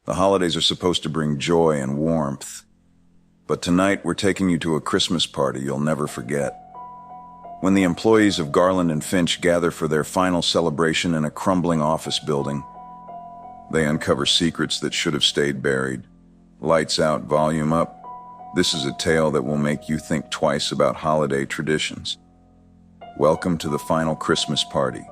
The holidays are supposed to bring joy and warmth, but tonight we're taking you to a Christmas party you'll never forget. When the employees of Garland and Finch gather for their final celebration in a crumbling office building, they uncover secrets that should have stayed buried. Lights out, volume up. This is a tale that will make you think twice about holiday traditions. Welcome to the final Christmas party.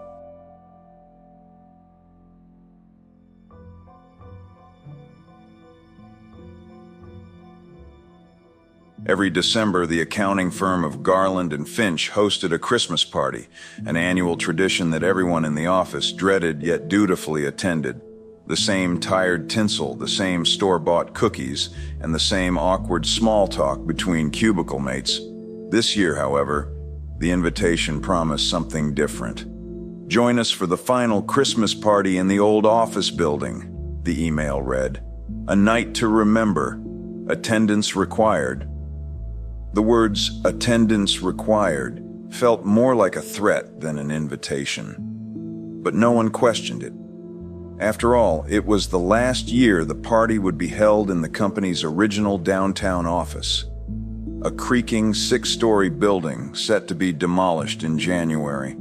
Every December, the accounting firm of Garland and Finch hosted a Christmas party, an annual tradition that everyone in the office dreaded yet dutifully attended. The same tired tinsel, the same store-bought cookies, and the same awkward small talk between cubicle mates. This year, however, the invitation promised something different. Join us for the final Christmas party in the old office building, the email read. A night to remember. Attendance required. The words, attendance required, felt more like a threat than an invitation. But no one questioned it. After all, it was the last year the party would be held in the company's original downtown office. A creaking 6-story building set to be demolished in January.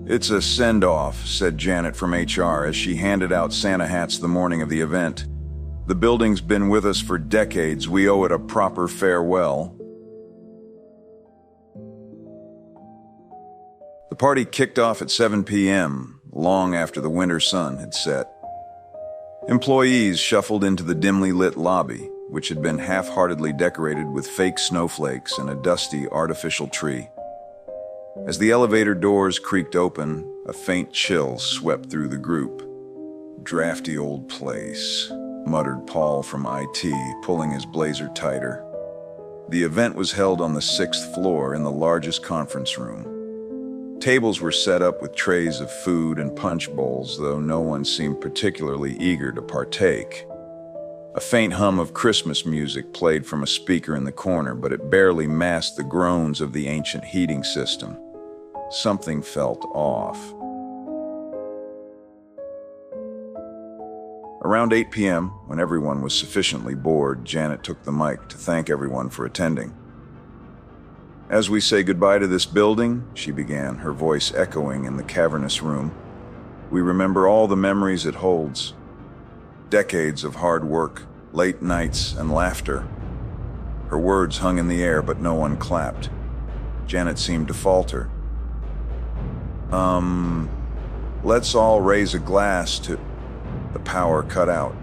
It's a send-off, said Janet from HR as she handed out Santa hats the morning of the event. The building's been with us for decades. We owe it a proper farewell. The party kicked off at 7 p.m., long after the winter sun had set. Employees shuffled into the dimly lit lobby, which had been half-heartedly decorated with fake snowflakes and a dusty artificial tree. As the elevator doors creaked open, a faint chill swept through the group. "Drafty old place," muttered Paul from IT, pulling his blazer tighter. The event was held on the 6th floor in the largest conference room. Tables were set up with trays of food and punch bowls, though no one seemed particularly eager to partake. A faint hum of Christmas music played from a speaker in the corner, but it barely masked the groans of the ancient heating system. Something felt off. Around 8 p.m., when everyone was sufficiently bored, Janet took the mic to thank everyone for attending. "As we say goodbye to this building," she began, her voice echoing in the cavernous room, "we remember all the memories it holds. Decades of hard work, late nights, and laughter." Her words hung in the air, but no one clapped. Janet seemed to falter. Let's all raise a glass to..." The power cut out.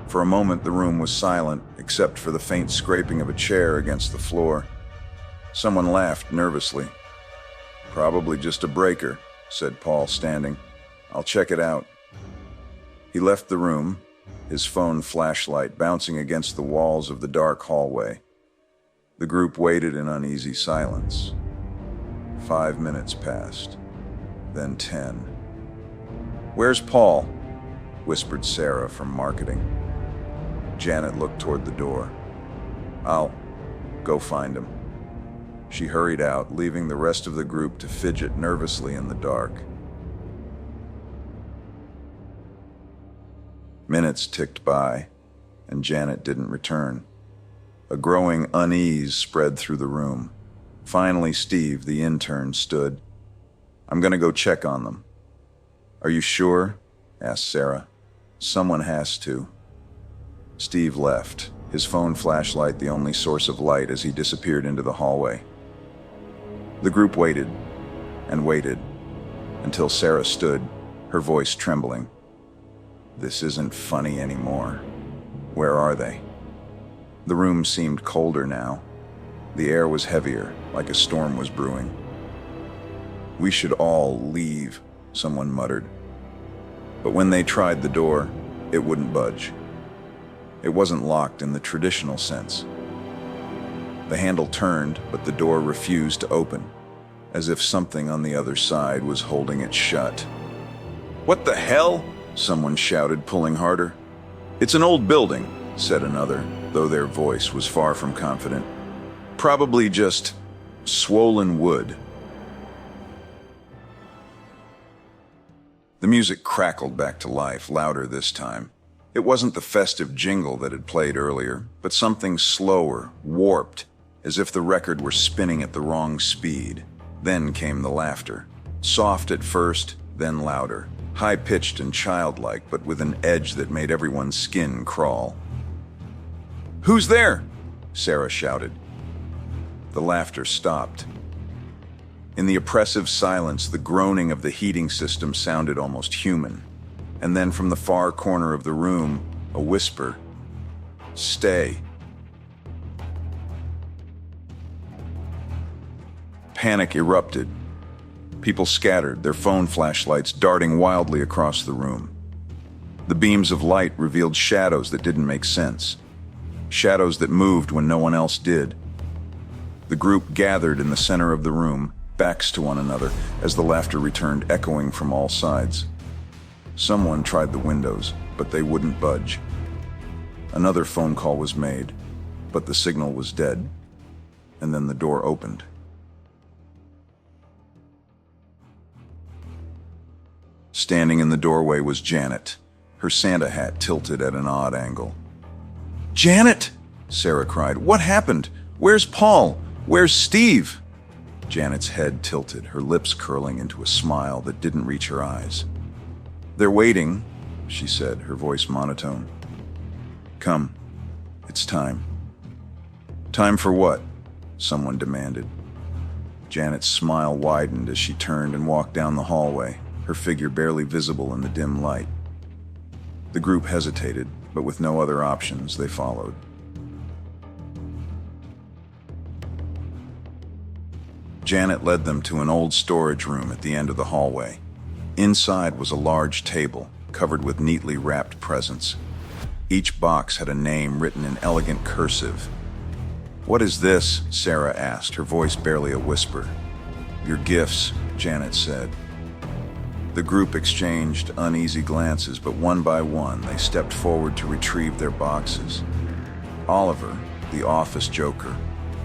For a moment, the room was silent, except for the faint scraping of a chair against the floor. Someone laughed nervously. "Probably just a breaker," said Paul, standing. "I'll check it out." He left the room, his phone flashlight bouncing against the walls of the dark hallway. The group waited in uneasy silence. 5 minutes passed, then 10. "Where's Paul?" whispered Sarah from marketing. Janet looked toward the door. "I'll go find him." She hurried out, leaving the rest of the group to fidget nervously in the dark. Minutes ticked by, and Janet didn't return. A growing unease spread through the room. Finally, Steve, the intern, stood. "I'm gonna go check on them." "Are you sure?" asked Sarah. "Someone has to." Steve left, his phone flashlight the only source of light as he disappeared into the hallway. The group waited and waited until Sarah stood, her voice trembling. "This isn't funny anymore. Where are they?" The room seemed colder now. The air was heavier, like a storm was brewing. "We should all leave," someone muttered. But when they tried the door, it wouldn't budge. It wasn't locked in the traditional sense. The handle turned, but the door refused to open, as if something on the other side was holding it shut. "What the hell?" someone shouted, pulling harder. "It's an old building," said another, though their voice was far from confident. "Probably just swollen wood." The music crackled back to life, louder this time. It wasn't the festive jingle that had played earlier, but something slower, warped, as if the record were spinning at the wrong speed. Then came the laughter. Soft at first, then louder. High-pitched and childlike, but with an edge that made everyone's skin crawl. "Who's there?" Sarah shouted. The laughter stopped. In the oppressive silence, the groaning of the heating system sounded almost human. And then from the far corner of the room, a whisper, "Stay." Panic erupted. People scattered, their phone flashlights darting wildly across the room. The beams of light revealed shadows that didn't make sense. Shadows that moved when no one else did. The group gathered in the center of the room, backs to one another, as the laughter returned echoing from all sides. Someone tried the windows, but they wouldn't budge. Another phone call was made, but the signal was dead. And then the door opened. Standing in the doorway was Janet, her Santa hat tilted at an odd angle. "Janet!" Sarah cried. "What happened? Where's Paul? Where's Steve?" Janet's head tilted, her lips curling into a smile that didn't reach her eyes. "They're waiting," she said, her voice monotone. "Come, it's time." "Time for what?" someone demanded. Janet's smile widened as she turned and walked down the hallway, her figure barely visible in the dim light. The group hesitated, but with no other options, they followed. Janet led them to an old storage room at the end of the hallway. Inside was a large table, covered with neatly wrapped presents. Each box had a name written in elegant cursive. "What is this?" Sarah asked, her voice barely a whisper. "Your gifts," Janet said. The group exchanged uneasy glances, but one by one they stepped forward to retrieve their boxes. Oliver, the office joker,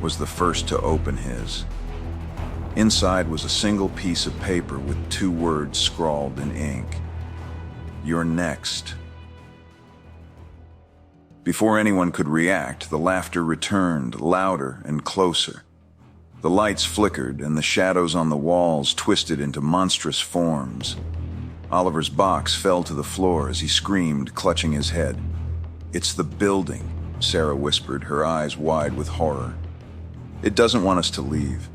was the first to open his. Inside was a single piece of paper with 2 words scrawled in ink. "You're next." Before anyone could react, the laughter returned, louder and closer. The lights flickered, and the shadows on the walls twisted into monstrous forms. Oliver's box fell to the floor as he screamed, clutching his head. "It's the building," Sarah whispered, her eyes wide with horror. "It doesn't want us to leave."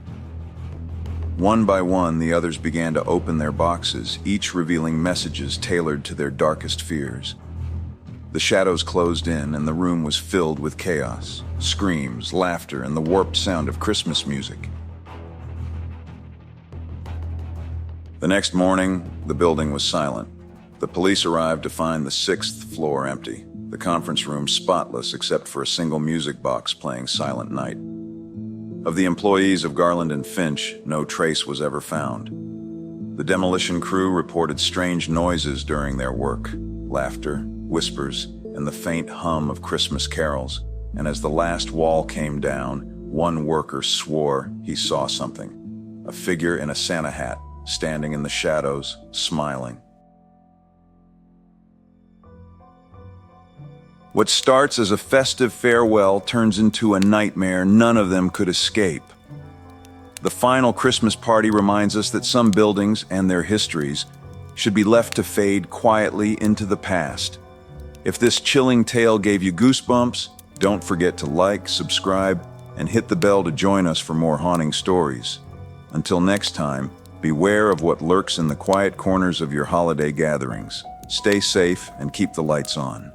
One by one, the others began to open their boxes, each revealing messages tailored to their darkest fears. The shadows closed in, and the room was filled with chaos, screams, laughter, and the warped sound of Christmas music. The next morning, the building was silent. The police arrived to find the 6th floor empty, the conference room spotless except for a single music box playing Silent Night. Of the employees of Garland and Finch, no trace was ever found. The demolition crew reported strange noises during their work, laughter, whispers, and the faint hum of Christmas carols. And as the last wall came down, one worker swore he saw something. A figure in a Santa hat, standing in the shadows, smiling. What starts as a festive farewell turns into a nightmare none of them could escape. The final Christmas party reminds us that some buildings and their histories should be left to fade quietly into the past. If this chilling tale gave you goosebumps, don't forget to like, subscribe, and hit the bell to join us for more haunting stories. Until next time, beware of what lurks in the quiet corners of your holiday gatherings. Stay safe and keep the lights on.